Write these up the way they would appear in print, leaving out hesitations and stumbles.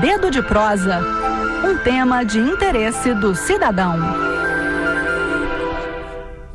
Dedo de Prosa, um tema de interesse do cidadão.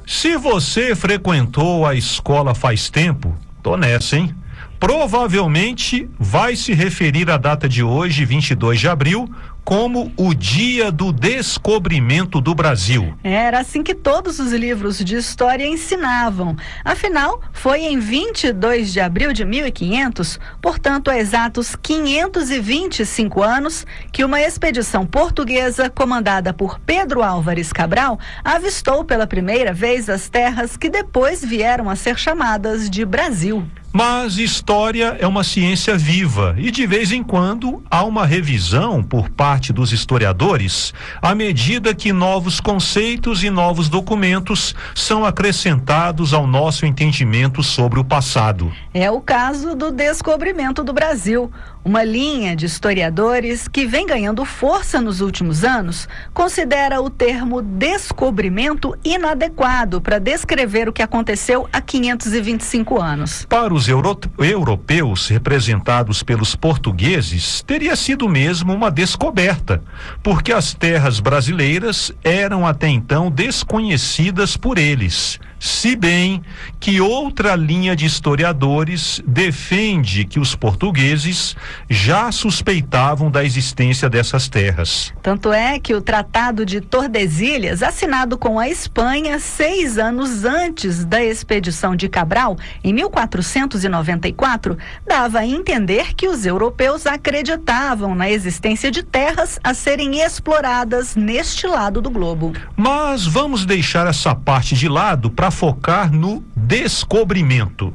Se você frequentou a escola faz tempo, tô nessa, hein? Provavelmente vai se referir à data de hoje, 22 de abril, como o Dia do Descobrimento do Brasil. Era assim que todos os livros de história ensinavam. Afinal, foi em 22 de abril de 1500, portanto, há exatos 525 anos, que uma expedição portuguesa comandada por Pedro Álvares Cabral avistou pela primeira vez as terras que depois vieram a ser chamadas de Brasil. Mas história é uma ciência viva e de vez em quando há uma revisão por parte dos historiadores à medida que novos conceitos e novos documentos são acrescentados ao nosso entendimento sobre o passado. É o caso do descobrimento do Brasil. Uma linha de historiadores que vem ganhando força nos últimos anos considera o termo descobrimento inadequado para descrever o que aconteceu há 525 anos. Para os europeus representados pelos portugueses, teria sido mesmo uma descoberta, porque as terras brasileiras eram até então desconhecidas por eles. Se bem que outra linha de historiadores defende que os portugueses já suspeitavam da existência dessas terras. Tanto é que o Tratado de Tordesilhas, assinado com a Espanha 6 anos antes da expedição de Cabral, em 1494, dava a entender que os europeus acreditavam na existência de terras a serem exploradas neste lado do globo. Mas vamos deixar essa parte de lado para focar no descobrimento.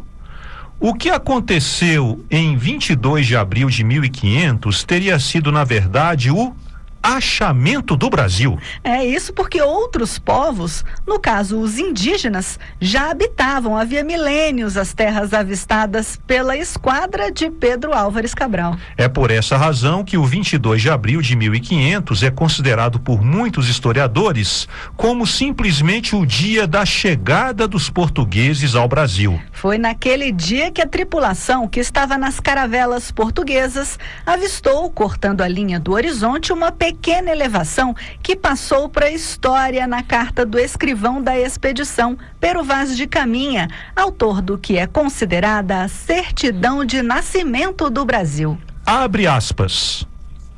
O que aconteceu em 22 de abril de 1500 teria sido, na verdade, o achamento do Brasil. É isso porque outros povos, no caso os indígenas, já habitavam havia milênios as terras avistadas pela esquadra de Pedro Álvares Cabral. É por essa razão que o 22 de abril de 1500 é considerado por muitos historiadores como simplesmente o dia da chegada dos portugueses ao Brasil. Foi naquele dia que a tripulação que estava nas caravelas portuguesas avistou, cortando a linha do horizonte, uma pequena elevação que passou para a história na carta do escrivão da expedição, Pero Vaz de Caminha, autor do que é considerada a certidão de nascimento do Brasil. Abre aspas.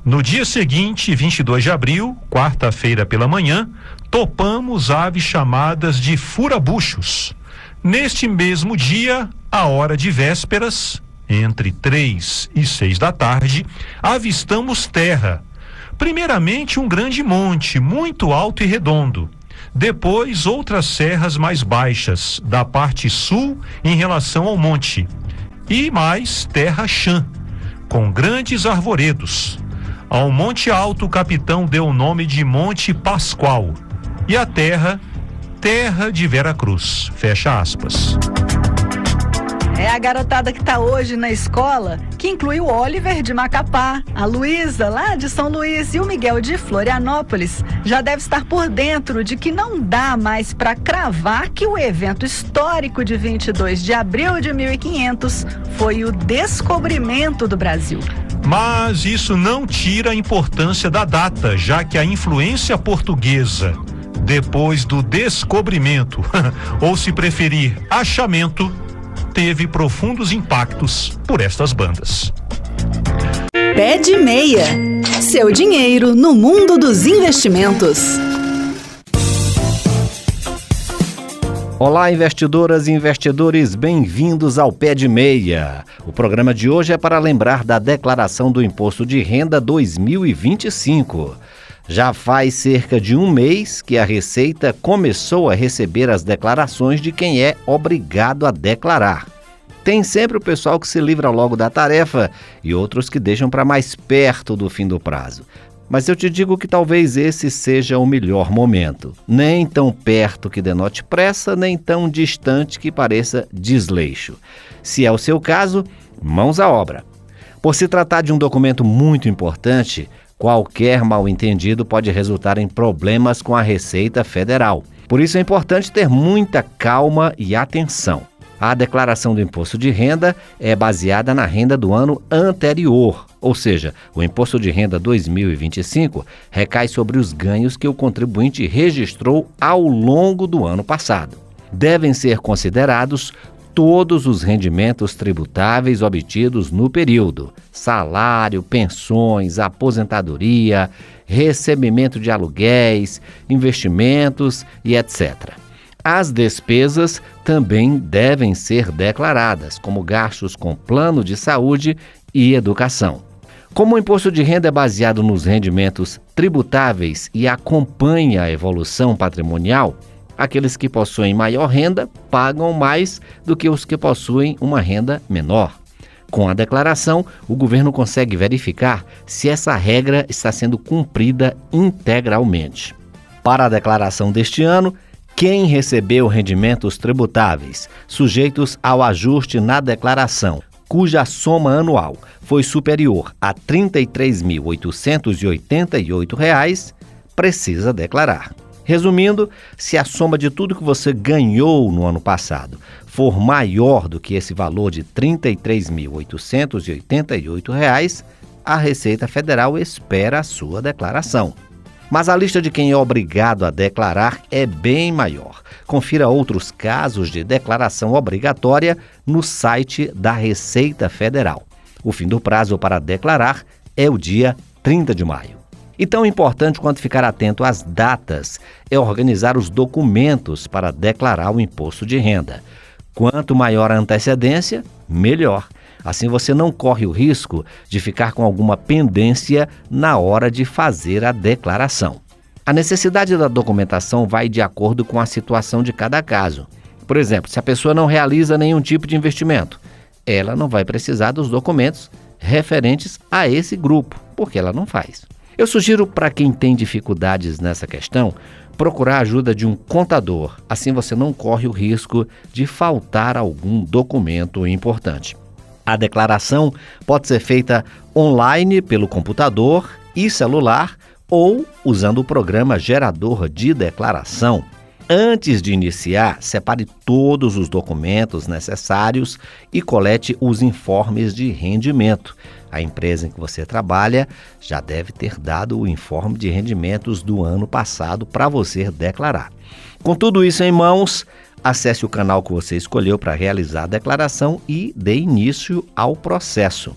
No dia seguinte, 22 de abril, quarta-feira pela manhã, topamos aves chamadas de furabuchos. Neste mesmo dia, à hora de vésperas, entre 3 e 6 da tarde, avistamos terra. Primeiramente um grande monte, muito alto e redondo. Depois outras serras mais baixas, da parte sul em relação ao monte. E mais terra chã, com grandes arvoredos. Ao monte alto o capitão deu o nome de Monte Pascoal. E a terra de Veracruz. Fecha aspas. É a garotada que está hoje na escola, que inclui o Oliver de Macapá, a Luísa lá de São Luís e o Miguel de Florianópolis, já deve estar por dentro de que não dá mais para cravar que o evento histórico de 22 de abril de 1500 foi o descobrimento do Brasil. Mas isso não tira a importância da data, já que a influência portuguesa, depois do descobrimento, ou se preferir, achamento, teve profundos impactos por estas bandas. Pé de Meia. Seu dinheiro no mundo dos investimentos. Olá, investidoras e investidores, bem-vindos ao Pé de Meia. O programa de hoje é para lembrar da declaração do Imposto de Renda 2025. Já faz cerca de um mês que a Receita começou a receber as declarações de quem é obrigado a declarar. Tem sempre o pessoal que se livra logo da tarefa e outros que deixam para mais perto do fim do prazo. Mas eu te digo que talvez esse seja o melhor momento. Nem tão perto que denote pressa, nem tão distante que pareça desleixo. Se é o seu caso, mãos à obra. Por se tratar de um documento muito importante, qualquer mal-entendido pode resultar em problemas com a Receita Federal. Por isso é importante ter muita calma e atenção. A declaração do imposto de renda é baseada na renda do ano anterior, ou seja, o imposto de renda 2025 recai sobre os ganhos que o contribuinte registrou ao longo do ano passado. Devem ser considerados todos os rendimentos tributáveis obtidos no período: salário, pensões, aposentadoria, recebimento de aluguéis, investimentos e etc. As despesas também devem ser declaradas, como gastos com plano de saúde e educação. Como o imposto de renda é baseado nos rendimentos tributáveis e acompanha a evolução patrimonial, aqueles que possuem maior renda pagam mais do que os que possuem uma renda menor. Com a declaração, o governo consegue verificar se essa regra está sendo cumprida integralmente. Para a declaração deste ano, quem recebeu rendimentos tributáveis sujeitos ao ajuste na declaração, cuja soma anual foi superior a R$ 33.888, precisa declarar. Resumindo, se a soma de tudo que você ganhou no ano passado for maior do que esse valor de R$ 33.888, a Receita Federal espera a sua declaração. Mas a lista de quem é obrigado a declarar é bem maior. Confira outros casos de declaração obrigatória no site da Receita Federal. O fim do prazo para declarar é o dia 30 de maio. E tão importante quanto ficar atento às datas é organizar os documentos para declarar o imposto de renda. Quanto maior a antecedência, melhor. Assim você não corre o risco de ficar com alguma pendência na hora de fazer a declaração. A necessidade da documentação vai de acordo com a situação de cada caso. Por exemplo, se a pessoa não realiza nenhum tipo de investimento, ela não vai precisar dos documentos referentes a esse grupo, porque ela não faz. Eu sugiro para quem tem dificuldades nessa questão, procurar a ajuda de um contador. Assim você não corre o risco de faltar algum documento importante. A declaração pode ser feita online pelo computador e celular ou usando o programa gerador de declaração. Antes de iniciar, separe todos os documentos necessários e colete os informes de rendimento. A empresa em que você trabalha já deve ter dado o informe de rendimentos do ano passado para você declarar. Com tudo isso em mãos, acesse o canal que você escolheu para realizar a declaração e dê início ao processo.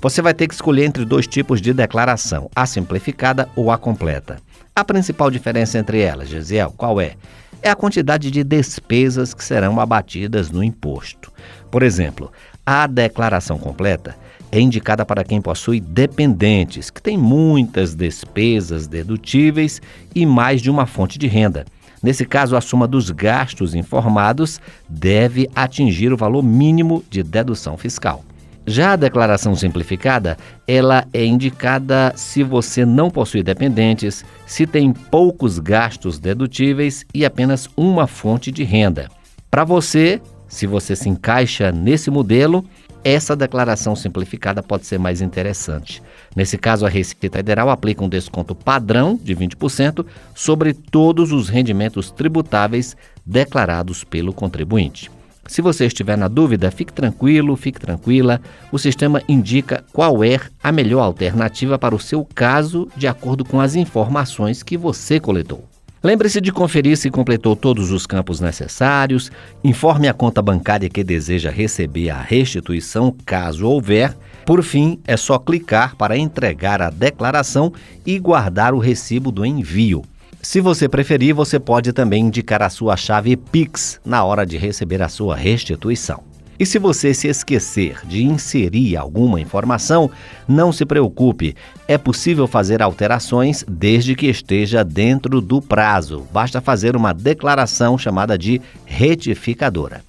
Você vai ter que escolher entre dois tipos de declaração, a simplificada ou a completa. A principal diferença entre elas, Gesiel, qual é? É a quantidade de despesas que serão abatidas no imposto. Por exemplo, a declaração completa é indicada para quem possui dependentes, que tem muitas despesas dedutíveis e mais de uma fonte de renda. Nesse caso, a soma dos gastos informados deve atingir o valor mínimo de dedução fiscal. Já a declaração simplificada, ela é indicada se você não possui dependentes, se tem poucos gastos dedutíveis e apenas uma fonte de renda. Para você, se você se encaixa nesse modelo, essa declaração simplificada pode ser mais interessante. Nesse caso, a Receita Federal aplica um desconto padrão de 20% sobre todos os rendimentos tributáveis declarados pelo contribuinte. Se você estiver na dúvida, fique tranquilo, fique tranquila. O sistema indica qual é a melhor alternativa para o seu caso, de acordo com as informações que você coletou. Lembre-se de conferir se completou todos os campos necessários, informe a conta bancária que deseja receber a restituição, caso houver. Por fim, é só clicar para entregar a declaração e guardar o recibo do envio. Se você preferir, você pode também indicar a sua chave Pix na hora de receber a sua restituição. E se você se esquecer de inserir alguma informação, não se preocupe, é possível fazer alterações desde que esteja dentro do prazo. Basta fazer uma declaração chamada de retificadora.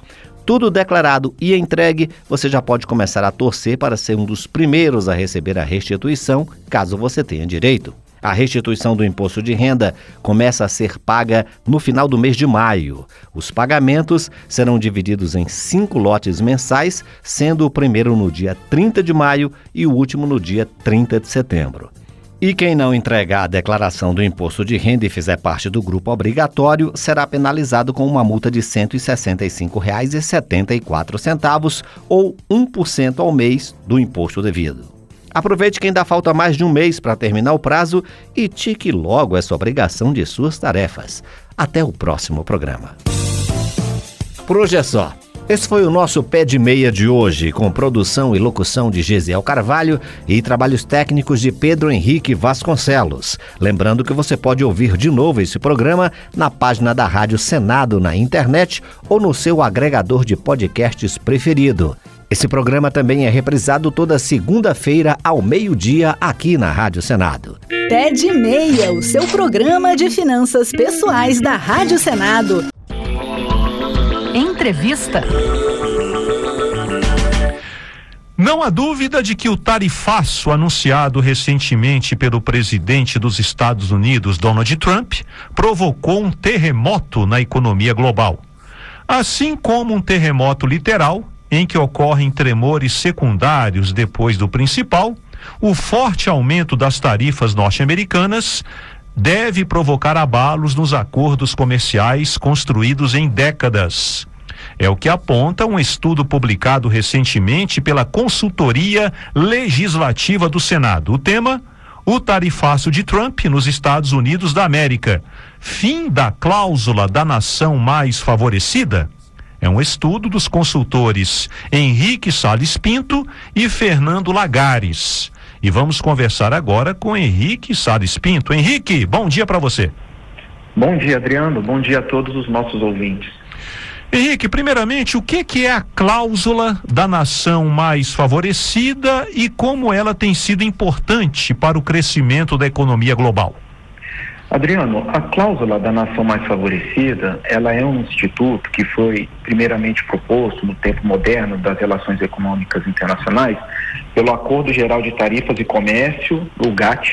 Tudo declarado e entregue, você já pode começar a torcer para ser um dos primeiros a receber a restituição, caso você tenha direito. A restituição do imposto de renda começa a ser paga no final do mês de maio. Os pagamentos serão divididos em 5 lotes mensais, sendo o primeiro no dia 30 de maio e o último no dia 30 de setembro. E quem não entregar a declaração do imposto de renda e fizer parte do grupo obrigatório será penalizado com uma multa de R$ 165,74 ou 1% ao mês do imposto devido. Aproveite que ainda falta mais de um mês para terminar o prazo e tique logo essa obrigação de suas tarefas. Até o próximo programa. Por hoje é só. Esse foi o nosso Pé de Meia de hoje, com produção e locução de Gesiel Carvalho e trabalhos técnicos de Pedro Henrique Vasconcelos. Lembrando que você pode ouvir de novo esse programa na página da Rádio Senado na internet ou no seu agregador de podcasts preferido. Esse programa também é reprisado toda segunda-feira ao meio-dia aqui na Rádio Senado. Pé de Meia, o seu programa de finanças pessoais da Rádio Senado. Entrevista. Não há dúvida de que o tarifaço anunciado recentemente pelo presidente dos Estados Unidos, Donald Trump, provocou um terremoto na economia global. Assim como um terremoto literal, em que ocorrem tremores secundários depois do principal, o forte aumento das tarifas norte-americanas deve provocar abalos nos acordos comerciais construídos em décadas. É o que aponta um estudo publicado recentemente pela Consultoria Legislativa do Senado. O tema: o tarifaço de Trump nos Estados Unidos da América. Fim da cláusula da nação mais favorecida? É um estudo dos consultores Henrique Salles Pinto e Fernando Lagares. E vamos conversar agora com Henrique Salles Pinto. Henrique, bom dia para você. Bom dia, Adriano. Bom dia a todos os nossos ouvintes. Henrique, primeiramente, o que é a cláusula da nação mais favorecida e como ela tem sido importante para o crescimento da economia global? Adriano, a cláusula da nação mais favorecida, ela é um instituto que foi primeiramente proposto no tempo moderno das relações econômicas internacionais pelo Acordo Geral de Tarifas e Comércio, o GATT,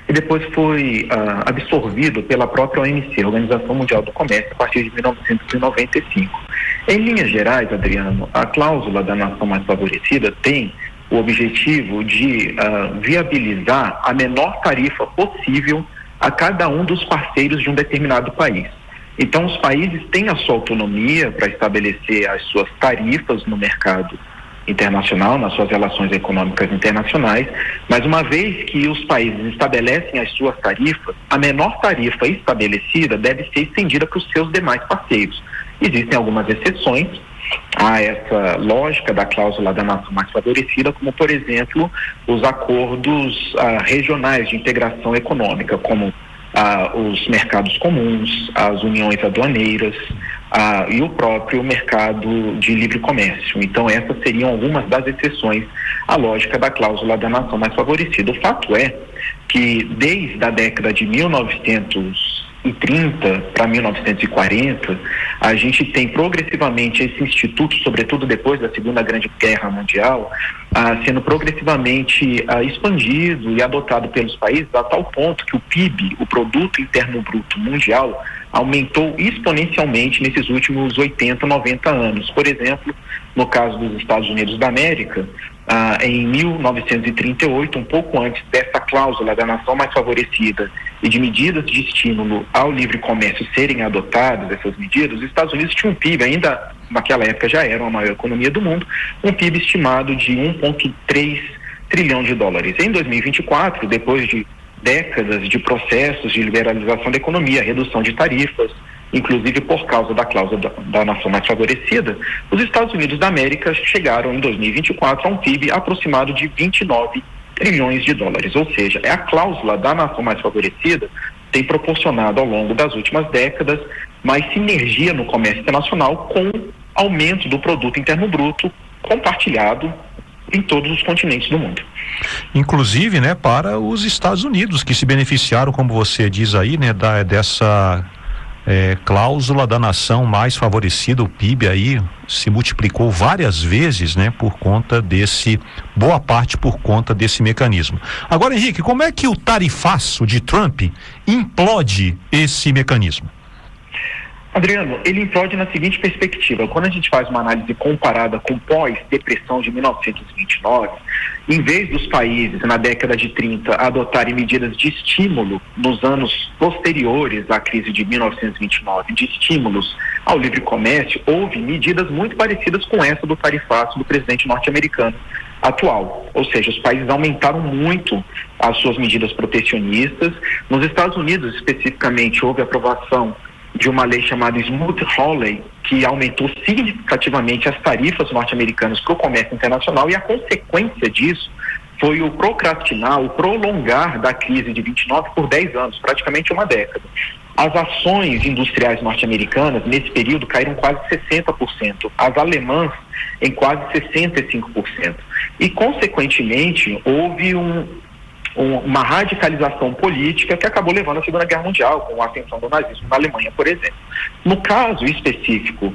e depois foi absorvido pela própria OMC, Organização Mundial do Comércio, a partir de 1995. Em linhas gerais, Adriano, a cláusula da nação mais favorecida tem o objetivo de viabilizar a menor tarifa possível a cada um dos parceiros de um determinado país. Então, os países têm a sua autonomia para estabelecer as suas tarifas no mercado internacional, nas suas relações econômicas internacionais, mas uma vez que os países estabelecem as suas tarifas, a menor tarifa estabelecida deve ser estendida para os seus demais parceiros. Existem algumas exceções a essa lógica da cláusula da nação mais favorecida, como, por exemplo, os acordos regionais de integração econômica, como os mercados comuns, as uniões aduaneiras e o próprio mercado de livre comércio. Então, essas seriam algumas das exceções à lógica da cláusula da nação mais favorecida. O fato é que, desde a década de 1930 para 1940, a gente tem progressivamente esse instituto, sobretudo depois da Segunda Grande Guerra Mundial, sendo progressivamente expandido e adotado pelos países a tal ponto que o PIB, o Produto Interno Bruto Mundial, aumentou exponencialmente nesses últimos 80, 90 anos. Por exemplo, no caso dos Estados Unidos da América, em 1938, um pouco antes dessa cláusula da nação mais favorecida e de medidas de estímulo ao livre comércio serem adotadas, essas medidas, os Estados Unidos tinham um PIB, ainda naquela época já era a maior economia do mundo, um PIB estimado de 1,3 trilhão de dólares. Em 2024, depois de décadas de processos de liberalização da economia, redução de tarifas, inclusive por causa da cláusula da nação mais favorecida, os Estados Unidos da América chegaram em 2024 a um PIB aproximado de 29 trilhões de dólares, ou seja, a cláusula da nação mais favorecida tem proporcionado ao longo das últimas décadas mais sinergia no comércio internacional com aumento do produto interno bruto compartilhado em todos os continentes do mundo. Inclusive, né, para os Estados Unidos, que se beneficiaram, como você diz aí, né, dessa cláusula da nação mais favorecida. O PIB aí se multiplicou várias vezes, né, boa parte por conta desse mecanismo. Agora, Henrique, como é que o tarifaço de Trump implode esse mecanismo? Adriano, ele implode na seguinte perspectiva: quando a gente faz uma análise comparada com pós-depressão de 1929, em vez dos países na década de 30 adotarem medidas de estímulo nos anos posteriores à crise de 1929, de estímulos ao livre comércio, houve medidas muito parecidas com essa do tarifaço do presidente norte-americano atual. Ou seja, os países aumentaram muito as suas medidas protecionistas. Nos Estados Unidos, especificamente, houve aprovação de uma lei chamada Smoot-Hawley, que aumentou significativamente as tarifas norte-americanas para o comércio internacional, e a consequência disso foi o procrastinar, o prolongar da crise de 29 por 10 anos, praticamente uma década. As ações industriais norte-americanas, nesse período, caíram quase 60%, as alemãs em quase 65%. E, consequentemente, houve uma radicalização política que acabou levando à Segunda Guerra Mundial, com a ascensão do nazismo na Alemanha, por exemplo. No caso específico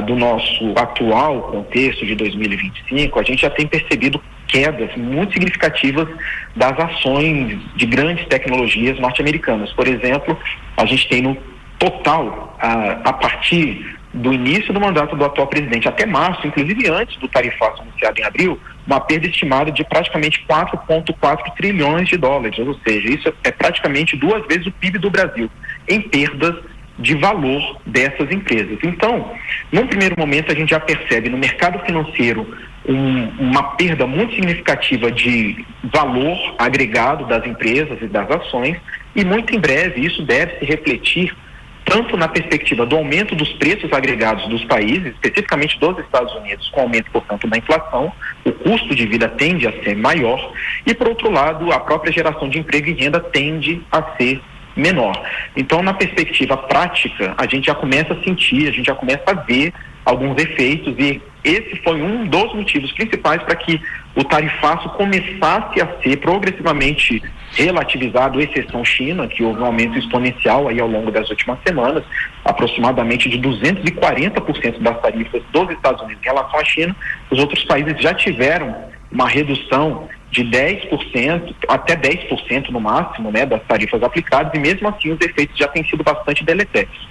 do nosso atual contexto de 2025, a gente já tem percebido quedas muito significativas das ações de grandes tecnologias norte-americanas. Por exemplo, a gente tem no total, a partir do início do mandato do atual presidente até março, inclusive antes do tarifaço anunciado em abril, uma perda estimada de praticamente 4,4 trilhões de dólares, ou seja, isso é praticamente 2 vezes o PIB do Brasil, em perdas de valor dessas empresas. Então, num primeiro momento, a gente já percebe no mercado financeiro uma perda muito significativa de valor agregado das empresas e das ações, e muito em breve isso deve se refletir tanto na perspectiva do aumento dos preços agregados dos países, especificamente dos Estados Unidos, com aumento, portanto, da inflação, o custo de vida tende a ser maior, e, por outro lado, a própria geração de emprego e renda tende a ser menor. Então, na perspectiva prática, a gente já começa a sentir, a gente já começa a ver alguns efeitos, e esse foi um dos motivos principais para que o tarifaço começasse a ser progressivamente relativizado, exceção China, que houve um aumento exponencial aí ao longo das últimas semanas, aproximadamente de 240% das tarifas dos Estados Unidos em relação à China. Os outros países já tiveram uma redução de 10%, até 10% no máximo, né, das tarifas aplicadas, e mesmo assim os efeitos já têm sido bastante deletérios.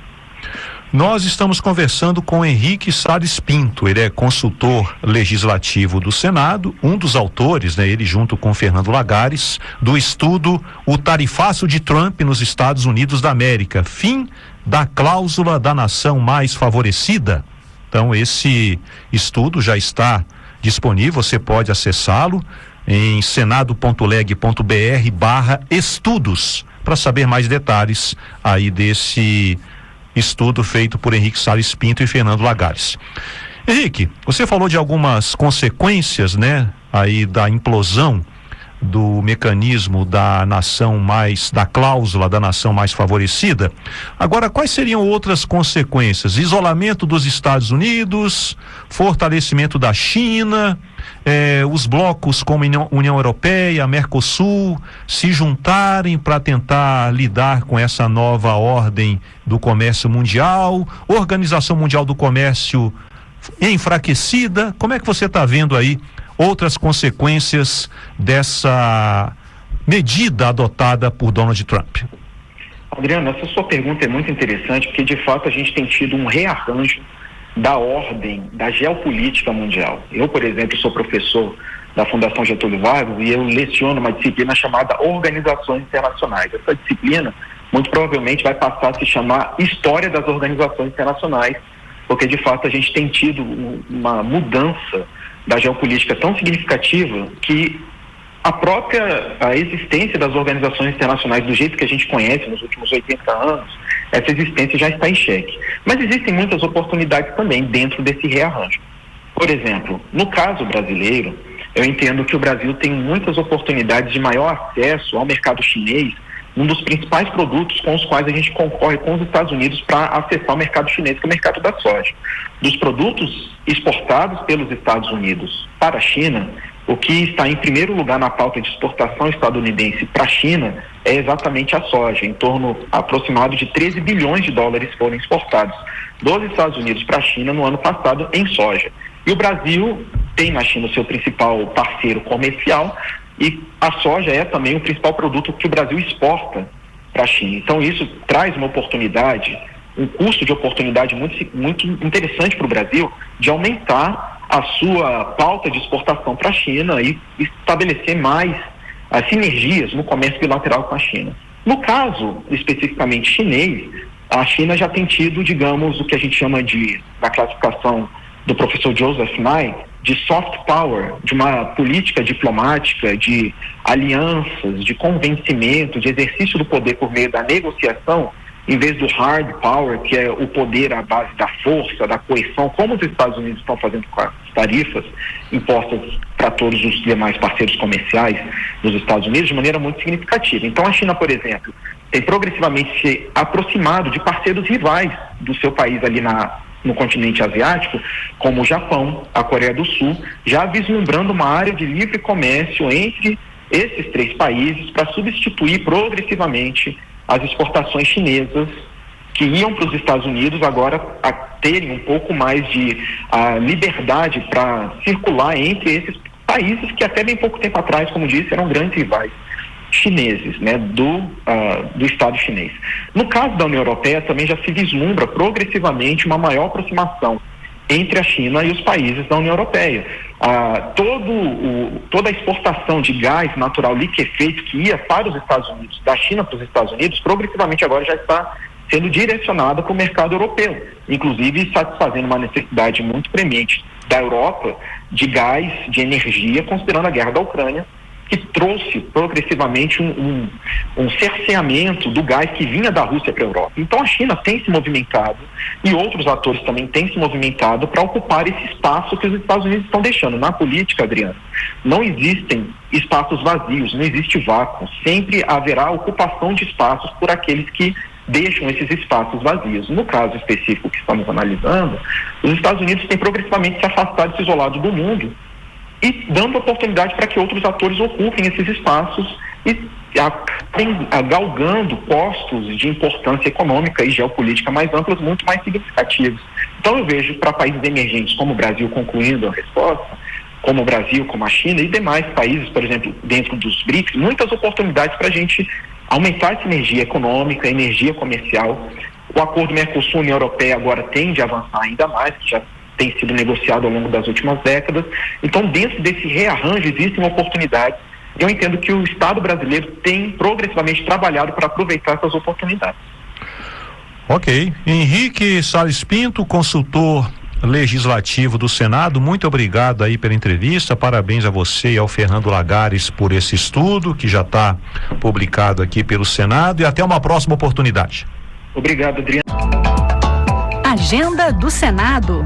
Nós estamos conversando com Henrique Salles Pinto, ele é consultor legislativo do Senado, um dos autores, né, ele junto com Fernando Lagares, do estudo O Tarifaço de Trump nos Estados Unidos da América, fim da cláusula da nação mais favorecida. Então esse estudo já está disponível, você pode acessá-lo em senado.leg.br/estudos para saber mais detalhes aí desse estudo feito por Henrique Salles Pinto e Fernando Lagares. Henrique, você falou de algumas consequências, né, aí da implosão do mecanismo da cláusula da nação mais favorecida. Agora, quais seriam outras consequências? Isolamento dos Estados Unidos, fortalecimento da China, os blocos como União Europeia, Mercosul, se juntarem para tentar lidar com essa nova ordem do comércio mundial, Organização Mundial do Comércio enfraquecida. Como é que você está vendo aí outras consequências dessa medida adotada por Donald Trump? Adriano, essa sua pergunta é muito interessante, porque de fato a gente tem tido um rearranjo da ordem da geopolítica mundial. Eu, por exemplo, sou professor da Fundação Getúlio Vargas e eu leciono uma disciplina chamada Organizações Internacionais. Essa disciplina, muito provavelmente, vai passar a se chamar História das Organizações Internacionais, porque de fato a gente tem tido uma mudança da geopolítica tão significativa que a existência das organizações internacionais do jeito que a gente conhece nos últimos 80 anos, essa existência já está em xeque. Mas existem muitas oportunidades também dentro desse rearranjo. Por exemplo, no caso brasileiro, eu entendo que o Brasil tem muitas oportunidades de maior acesso ao mercado chinês, um dos principais produtos com os quais a gente concorre com os Estados Unidos para acessar o mercado chinês, que é o mercado da soja. Dos produtos exportados pelos Estados Unidos para a China, o que está em primeiro lugar na pauta de exportação estadunidense para a China é exatamente a soja. Em torno aproximado de 13 bilhões de dólares foram exportados dos Estados Unidos para a China no ano passado em soja. E o Brasil tem na China o seu principal parceiro comercial, e a soja é também o principal produto que o Brasil exporta para a China. Então isso traz uma oportunidade um custo de oportunidade muito interessante para o Brasil de aumentar a sua pauta de exportação para a China e estabelecer mais sinergias no comércio bilateral com a China. No caso especificamente chinês, a China já tem tido, digamos, o que a gente chama na classificação do professor Joseph Nye, de soft power, de uma política diplomática, de alianças, de convencimento, de exercício do poder por meio da negociação, em vez do hard power, que é o poder à base da força, da coerção, como os Estados Unidos estão fazendo com as tarifas impostas para todos os demais parceiros comerciais dos Estados Unidos de maneira muito significativa. Então a China, por exemplo, tem progressivamente se aproximado de parceiros rivais do seu país ali no continente asiático, como o Japão, a Coreia do Sul, já vislumbrando uma área de livre comércio entre esses 3 países para substituir progressivamente as exportações chinesas que iam para os Estados Unidos, agora a terem um pouco mais de liberdade para circular entre esses países que até bem pouco tempo atrás, como disse, eram grandes rivais chineses, né, do Estado chinês. No caso da União Europeia, também já se vislumbra progressivamente uma maior aproximação entre a China e os países da União Europeia. Toda a exportação de gás natural liquefeito que ia para os Estados Unidos, da China para os Estados Unidos, progressivamente agora já está sendo direcionada para o mercado europeu, inclusive satisfazendo uma necessidade muito premente da Europa de gás, de energia, considerando a guerra da Ucrânia, que trouxe progressivamente um cerceamento do gás que vinha da Rússia para a Europa. Então a China tem se movimentado e outros atores também têm se movimentado para ocupar esse espaço que os Estados Unidos estão deixando. Na política, Adriano, não existem espaços vazios, não existe vácuo. Sempre haverá ocupação de espaços por aqueles que deixam esses espaços vazios. No caso específico que estamos analisando, os Estados Unidos têm progressivamente se afastado, se isolado do mundo e dando oportunidade para que outros atores ocupem esses espaços e galgando postos de importância econômica e geopolítica mais amplos, muito mais significativos. Então eu vejo para países emergentes como o Brasil, concluindo a resposta, como o Brasil, como a China e demais países, por exemplo, dentro dos BRICS, muitas oportunidades para a gente aumentar essa energia econômica, energia comercial. O acordo Mercosul-União Europeia agora tende a avançar ainda mais, que já tem sido negociado ao longo das últimas décadas. Então, dentro desse rearranjo, existem oportunidades. Eu entendo que o Estado brasileiro tem progressivamente trabalhado para aproveitar essas oportunidades. Ok. Henrique Salles Pinto, consultor legislativo do Senado, muito obrigado aí pela entrevista, parabéns a você e ao Fernando Lagares por esse estudo que já está publicado aqui pelo Senado e até uma próxima oportunidade. Obrigado, Adriano. Agenda do Senado.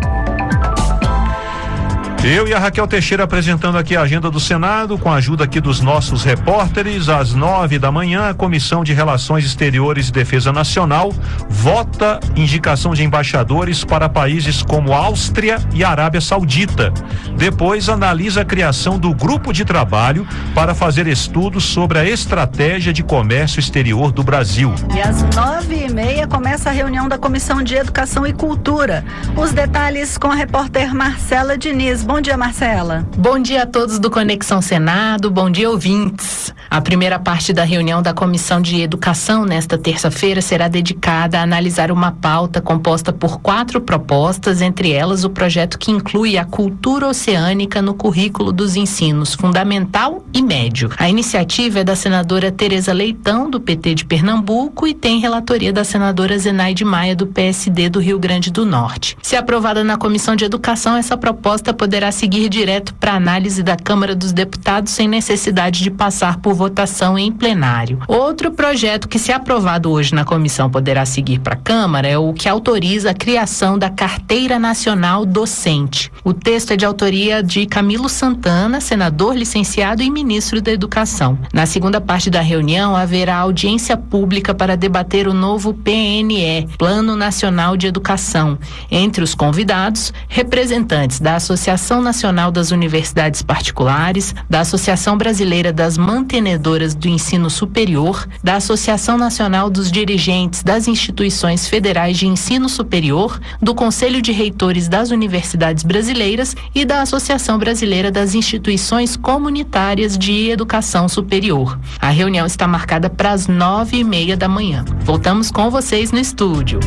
Eu e a Raquel Teixeira apresentando aqui a agenda do Senado, com a ajuda aqui dos nossos repórteres. Às 9 da manhã, a Comissão de Relações Exteriores e Defesa Nacional vota indicação de embaixadores para países como Áustria e Arábia Saudita. Depois, analisa a criação do grupo de trabalho para fazer estudos sobre a estratégia de comércio exterior do Brasil. E às 9h30 começa a reunião da Comissão de Educação e Cultura. Os detalhes com a repórter Marcela Diniz. Bom dia, Marcela. Bom dia a todos do Conexão Senado, bom dia, ouvintes. A primeira parte da reunião da Comissão de Educação nesta terça-feira será dedicada a analisar uma pauta composta por 4 propostas, entre elas o projeto que inclui a cultura oceânica no currículo dos ensinos fundamental e médio. A iniciativa é da senadora Tereza Leitão, do PT de Pernambuco, e tem relatoria da senadora Zenaide Maia, do PSD do Rio Grande do Norte. Se aprovada na Comissão de Educação, essa proposta poderá seguir direto para análise da Câmara dos Deputados sem necessidade de passar por votação em plenário. Outro projeto que, se aprovado hoje na comissão, poderá seguir para a Câmara é o que autoriza a criação da Carteira Nacional Docente. O texto é de autoria de Camilo Santana, senador licenciado e ministro da Educação. Na segunda parte da reunião, haverá audiência pública para debater o novo PNE, Plano Nacional de Educação. Entre os convidados, representantes da Associação Nacional das Universidades Particulares, da Associação Brasileira das Mantenedoras do Ensino Superior, da Associação Nacional dos Dirigentes das Instituições Federais de Ensino Superior, do Conselho de Reitores das Universidades Brasileiras e da Associação Brasileira das Instituições Comunitárias de Educação Superior. A reunião está marcada para as 9h30 da manhã. Voltamos com vocês no estúdio.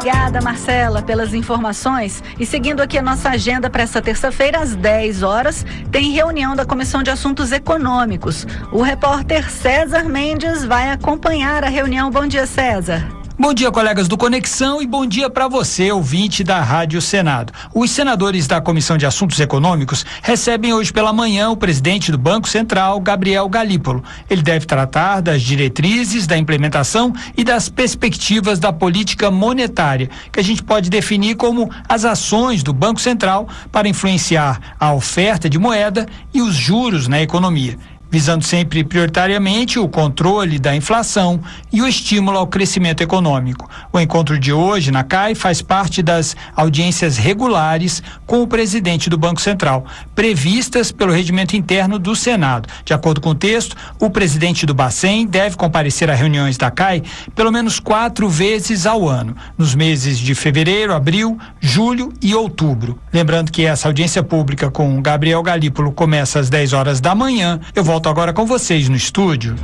Obrigada, Marcela, pelas informações. E seguindo aqui a nossa agenda para essa terça-feira, às 10 horas, tem reunião da Comissão de Assuntos Econômicos. O repórter César Mendes vai acompanhar a reunião. Bom dia, César. Bom dia, colegas do Conexão, e bom dia para você, ouvinte da Rádio Senado. Os senadores da Comissão de Assuntos Econômicos recebem hoje pela manhã o presidente do Banco Central, Gabriel Galípolo. Ele deve tratar das diretrizes, da implementação e das perspectivas da política monetária, que a gente pode definir como as ações do Banco Central para influenciar a oferta de moeda e os juros na economia, visando sempre prioritariamente o controle da inflação e o estímulo ao crescimento econômico. O encontro de hoje na CAI faz parte das audiências regulares com o presidente do Banco Central, previstas pelo regimento interno do Senado. De acordo com o texto, o presidente do Bacen deve comparecer a reuniões da CAI pelo menos 4 vezes ao ano, nos meses de fevereiro, abril, julho e outubro. Lembrando que essa audiência pública com Gabriel Galípolo começa às 10 horas da manhã. Eu volto agora com vocês no estúdio.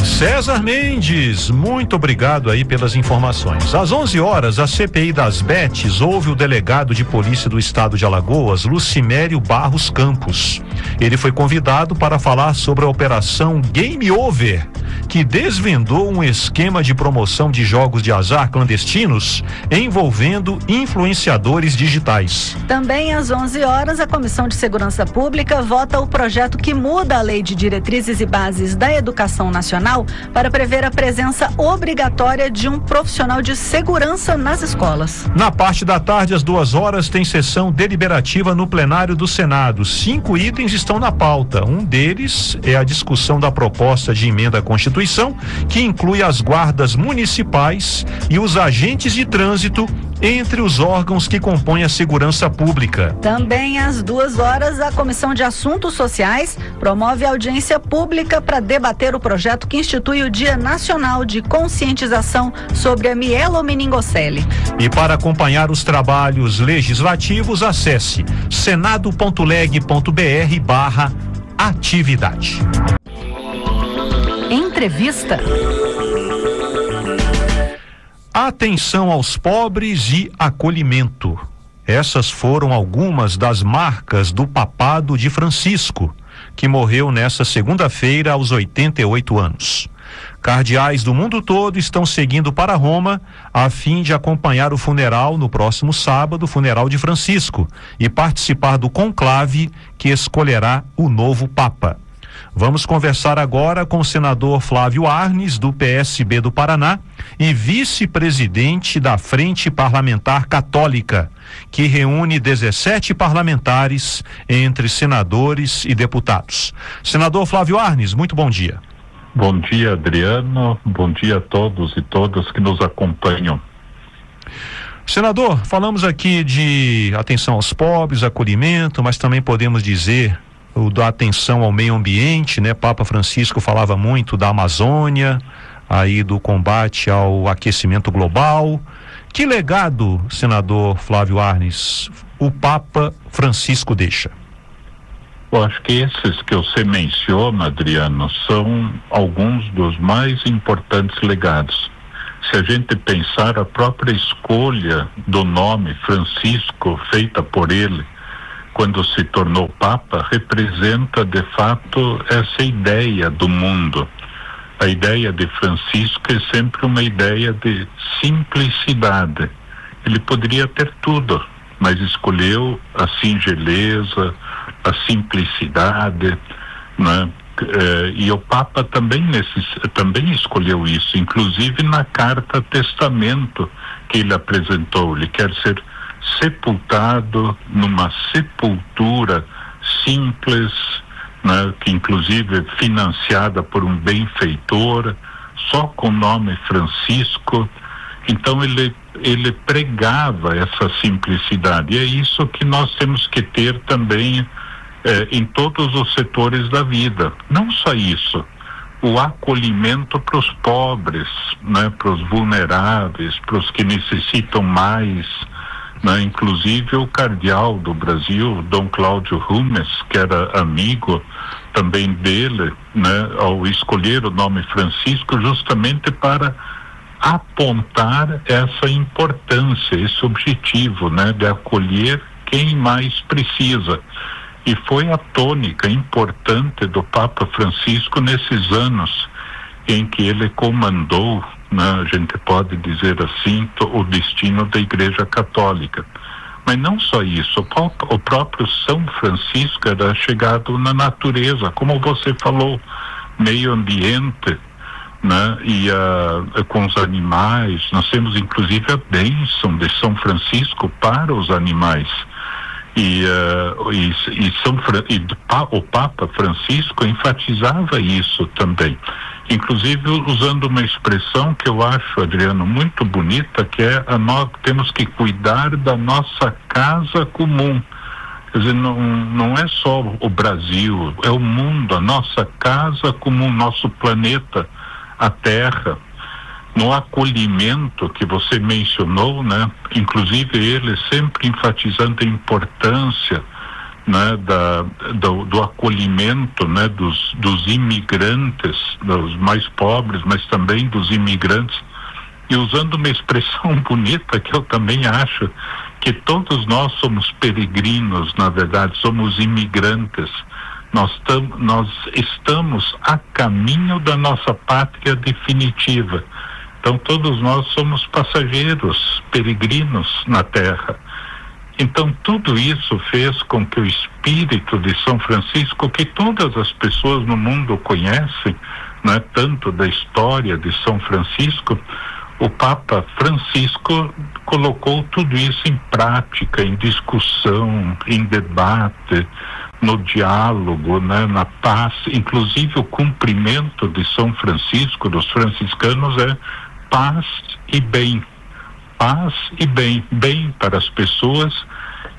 César Mendes, muito obrigado aí pelas informações. Às 11 horas, a CPI das Betes ouve o delegado de polícia do estado de Alagoas, Lucimério Barros Campos. Ele foi convidado para falar sobre a operação Game Over, que desvendou um esquema de promoção de jogos de azar clandestinos envolvendo influenciadores digitais. Também às 11 horas, a Comissão de Segurança Pública vota o projeto que muda a Lei de Diretrizes e Bases da Educação Nacional para prever a presença obrigatória de um profissional de segurança nas escolas. Na parte da tarde, às 2 horas, tem sessão deliberativa no plenário do Senado. 5 itens estão na pauta. Um deles é a discussão da proposta de emenda à Constituição, que inclui as guardas municipais e os agentes de trânsito entre os órgãos que compõem a segurança pública. Também às 2 horas, a Comissão de Assuntos Sociais promove audiência pública para debater o projeto que institui o Dia Nacional de Conscientização sobre a mielomeningocele. E para acompanhar os trabalhos legislativos, acesse senado.leg.br/atividade. Entrevista. Atenção aos pobres e acolhimento. Essas foram algumas das marcas do papado de Francisco, que morreu nesta segunda-feira aos 88 anos. Cardeais do mundo todo estão seguindo para Roma a fim de acompanhar o funeral no próximo sábado, o funeral de Francisco, e participar do conclave que escolherá o novo Papa. Vamos conversar agora com o senador Flávio Arnes, do PSB do Paraná, e vice-presidente da Frente Parlamentar Católica, que reúne 17 parlamentares entre senadores e deputados. Senador Flávio Arnes, muito bom dia. Bom dia, Adriano. Bom dia a todos e todas que nos acompanham. Senador, falamos aqui de atenção aos pobres, acolhimento, mas também podemos dizer o da atenção ao meio ambiente, né? Papa Francisco falava muito da Amazônia, aí do combate ao aquecimento global. Que legado, senador Flávio Arnes, o Papa Francisco deixa? Eu acho que esses que você menciona, Adriano, são alguns dos mais importantes legados. Se a gente pensar, a própria escolha do nome Francisco, feita por ele, quando se tornou Papa, representa de fato essa ideia do mundo. A ideia de Francisco é sempre uma ideia de simplicidade. Ele poderia ter tudo, mas escolheu a singeleza, a simplicidade, né? E o Papa também escolheu isso, inclusive na carta testamento que ele apresentou. Ele quer ser sepultado numa sepultura simples, né, que inclusive é financiada por um benfeitor, só com o nome Francisco. Então ele pregava essa simplicidade, e é isso que nós temos que ter também em todos os setores da vida. Não só isso, o acolhimento para os pobres, né, para os vulneráveis, para os que necessitam mais, né? Inclusive o cardeal do Brasil, Dom Cláudio Rumes, que era amigo também dele, né, ao escolher o nome Francisco, justamente para apontar essa importância, esse objetivo, né, de acolher quem mais precisa. E foi a tônica importante do Papa Francisco nesses anos em que ele comandou, né, a gente pode dizer assim, o destino da Igreja Católica. Mas não só isso, o próprio São Francisco era chegado na natureza, como você falou, meio ambiente, né, e com os animais. Nós temos inclusive a bênção de São Francisco para os animais. O Papa Francisco enfatizava isso também, inclusive usando uma expressão que eu acho, Adriano, muito bonita, que é nós temos que cuidar da nossa casa comum. Quer dizer, não é só o Brasil, é o mundo, a nossa casa comum, nosso planeta, a Terra. No acolhimento que você mencionou, né? Inclusive ele sempre enfatizando a importância, né, do acolhimento, né, dos imigrantes, dos mais pobres, mas também dos imigrantes, e usando uma expressão bonita que eu também acho, que todos nós somos peregrinos, na verdade, somos imigrantes. Nós estamos a caminho da nossa pátria definitiva. Então todos nós somos passageiros, peregrinos na Terra. Então tudo isso fez com que o espírito de São Francisco, que todas as pessoas no mundo conhecem, né, tanto da história de São Francisco, o Papa Francisco colocou tudo isso em prática, em discussão, em debate, no diálogo, né, na paz. Inclusive o cumprimento de São Francisco, dos franciscanos, é paz e bem. Paz e bem. Bem para as pessoas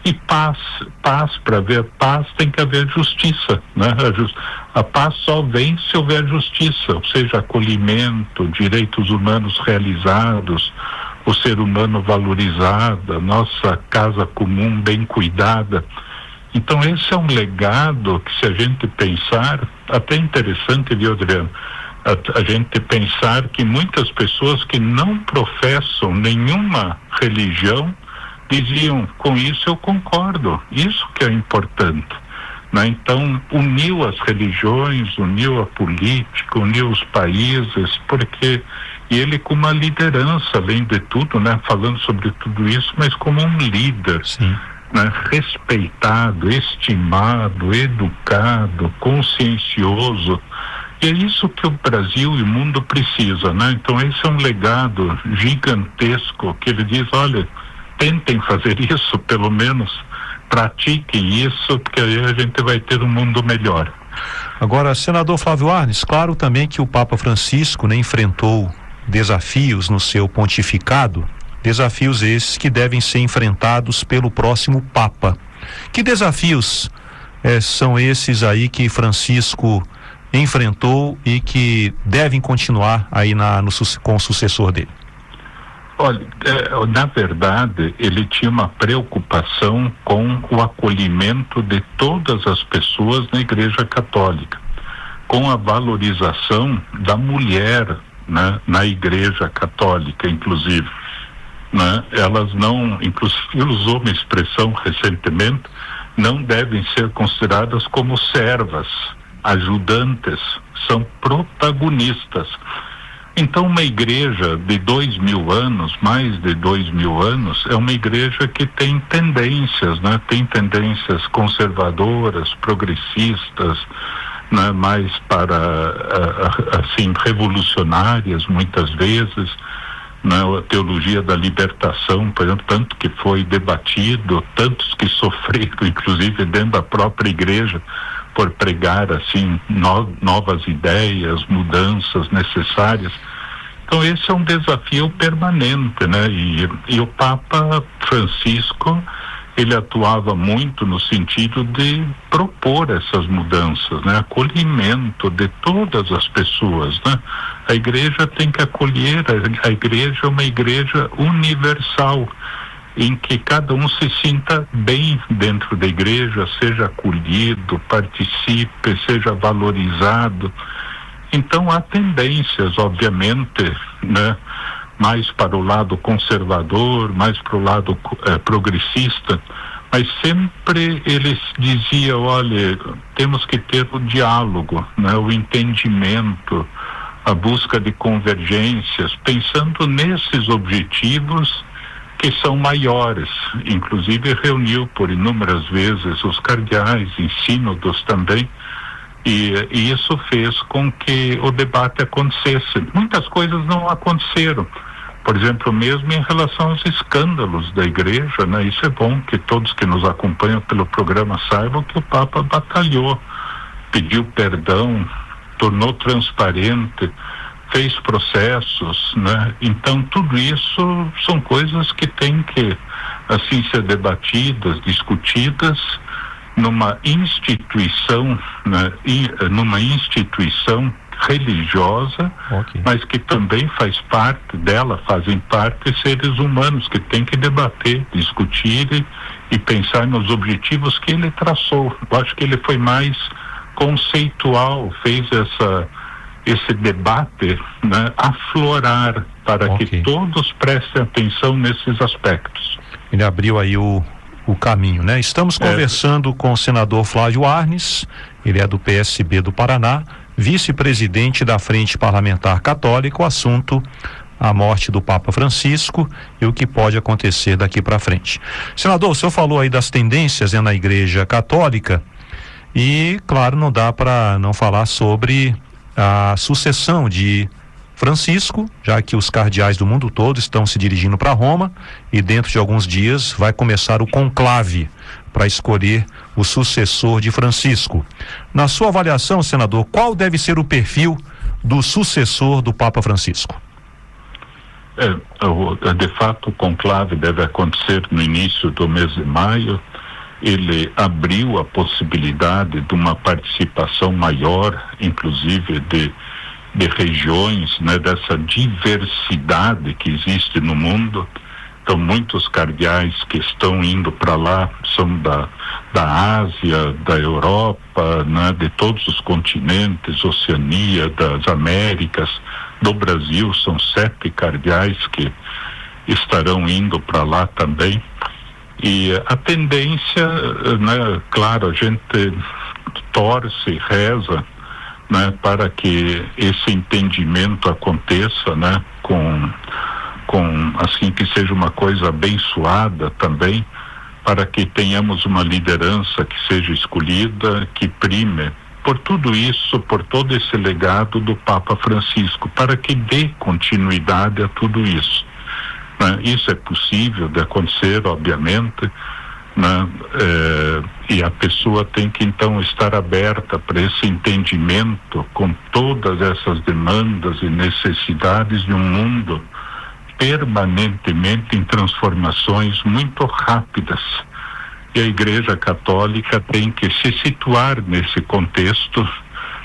e paz. Paz, para haver paz tem que haver justiça, né? A paz só vem se houver justiça, ou seja, acolhimento, direitos humanos realizados, o ser humano valorizado, a nossa casa comum bem cuidada. Então esse é um legado que, se a gente pensar, até interessante, viu, Adriano? A gente pensar que muitas pessoas que não professam nenhuma religião diziam, com isso eu concordo, isso que é importante, né? Então uniu as religiões, uniu a política, uniu os países, e ele com uma liderança, além de tudo, né, falando sobre tudo isso, mas como um líder. Sim. Né, respeitado, estimado, educado, consciencioso. E é isso que o Brasil e o mundo precisa, né? Então esse é um legado gigantesco, que ele diz, olha, tentem fazer isso, pelo menos pratiquem isso, porque aí a gente vai ter um mundo melhor. Agora, senador Flávio Arnes, claro também que o Papa Francisco, né, enfrentou desafios no seu pontificado, desafios esses que devem ser enfrentados pelo próximo Papa. Que desafios são esses aí que Francisco enfrentou e que devem continuar aí com o sucessor dele? Olha, na verdade, ele tinha uma preocupação com o acolhimento de todas as pessoas na Igreja Católica, com a valorização da mulher, né, na Igreja Católica, inclusive. Né? Elas não, inclusive usou uma expressão recentemente, não devem ser consideradas como servas, ajudantes, são protagonistas. Então uma igreja de 2000 anos, mais de 2000 anos, é uma igreja que tem tendências, né? Tem tendências conservadoras, progressistas, né? Mais para, assim, revolucionárias muitas vezes, né? A teologia da libertação, por exemplo, tanto que foi debatido, tantos que sofreram, inclusive dentro da própria igreja, por pregar assim novas ideias, mudanças necessárias. Então esse é um desafio permanente, né? E o Papa Francisco, ele atuava muito no sentido de propor essas mudanças, né? Acolhimento de todas as pessoas, né? A igreja tem que acolher, a igreja é uma igreja universal, em que cada um se sinta bem dentro da igreja, seja acolhido, participe, seja valorizado. Então há tendências, obviamente, né, mais para o lado conservador, mais para o lado progressista, mas sempre eles diziam, olha, temos que ter o diálogo, né, o entendimento, a busca de convergências, pensando nesses objetivos que são maiores. Inclusive reuniu por inúmeras vezes os cardeais e sínodos também, e isso fez com que o debate acontecesse. Muitas coisas não aconteceram. Por exemplo, mesmo em relação aos escândalos da igreja, né? Isso é bom que todos que nos acompanham pelo programa saibam que o Papa batalhou, pediu perdão, tornou transparente, fez processos, né? Então tudo isso são coisas que têm que assim ser debatidas, discutidas numa instituição, né? Numa instituição religiosa, mas que também fazem parte seres humanos que têm que debater, discutir e pensar nos objetivos que ele traçou. Eu acho que ele foi mais conceitual, fez esse debate, né, aflorar para que todos prestem atenção nesses aspectos. Ele abriu aí o caminho, né? Estamos conversando com o senador Flávio Arnes, ele é do PSB do Paraná, vice-presidente da Frente Parlamentar Católica. O assunto: a morte do Papa Francisco e o que pode acontecer daqui para frente. Senador, o senhor falou aí das tendências, né, na Igreja Católica, e claro, não dá para não falar sobre a sucessão de Francisco, já que os cardeais do mundo todo estão se dirigindo para Roma e dentro de alguns dias vai começar o conclave para escolher o sucessor de Francisco. Na sua avaliação, senador, qual deve ser o perfil do sucessor do Papa Francisco? De fato, o conclave deve acontecer no início do mês de maio. Ele abriu a possibilidade de uma participação maior, inclusive de regiões, né, dessa diversidade que existe no mundo. Então, muitos cardeais que estão indo para lá são da Ásia, da Europa, né, de todos os continentes, Oceania, das Américas, do Brasil. São 7 cardeais que estarão indo para lá também. E a tendência, né, claro, a gente torce, reza, né, para que esse entendimento aconteça, né, com assim, que seja uma coisa abençoada também, para que tenhamos uma liderança que seja escolhida, que prime por tudo isso, por todo esse legado do Papa Francisco, para que dê continuidade a tudo isso, né? Isso é possível de acontecer, obviamente, né? E a pessoa tem que então estar aberta para esse entendimento com todas essas demandas e necessidades de um mundo permanentemente em transformações muito rápidas. E a Igreja Católica tem que se situar nesse contexto,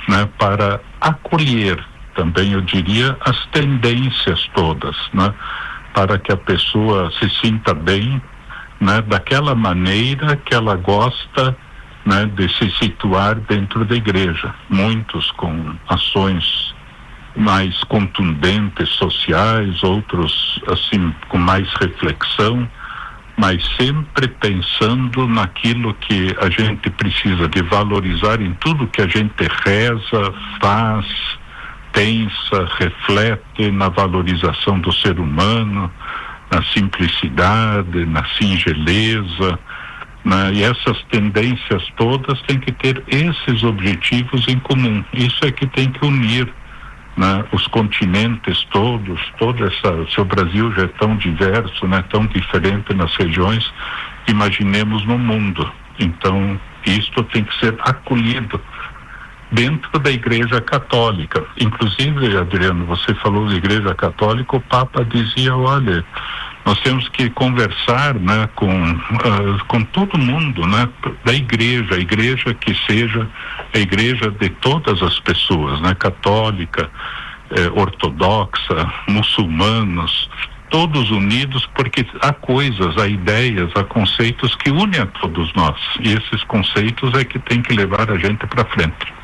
né, para acolher também, eu diria, as tendências todas, né, para que a pessoa se sinta bem, né, daquela maneira que ela gosta, né, de se situar dentro da Igreja. Muitos com ações mais contundentes sociais, outros assim com mais reflexão, mas sempre pensando naquilo que a gente precisa de valorizar em tudo que a gente reza, faz, pensa, reflete, na valorização do ser humano, na simplicidade, na singeleza, né? E essas tendências todas têm que ter esses objetivos em comum. Isso é que tem que unir, né, os continentes todos, se o Brasil já é tão diverso, né, tão diferente nas regiões, imaginemos no mundo. Então, isto tem que ser acolhido dentro da Igreja Católica. Inclusive, Adriano, você falou da Igreja Católica, o Papa dizia, olha, nós temos que conversar, né, com todo mundo, né, da Igreja, a Igreja que seja a Igreja de todas as pessoas, né, católica, ortodoxa, muçulmanos, todos unidos, porque há coisas, há ideias, há conceitos que unem a todos nós, e esses conceitos é que tem que levar a gente para frente.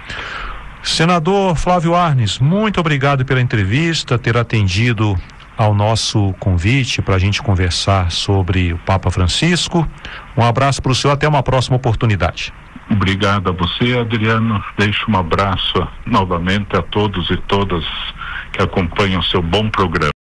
Senador Flávio Arnes, muito obrigado pela entrevista, ter atendido ao nosso convite para a gente conversar sobre o Papa Francisco. Um abraço para o senhor, até uma próxima oportunidade. Obrigado a você, Adriano. Deixo um abraço novamente a todos e todas que acompanham o seu bom programa.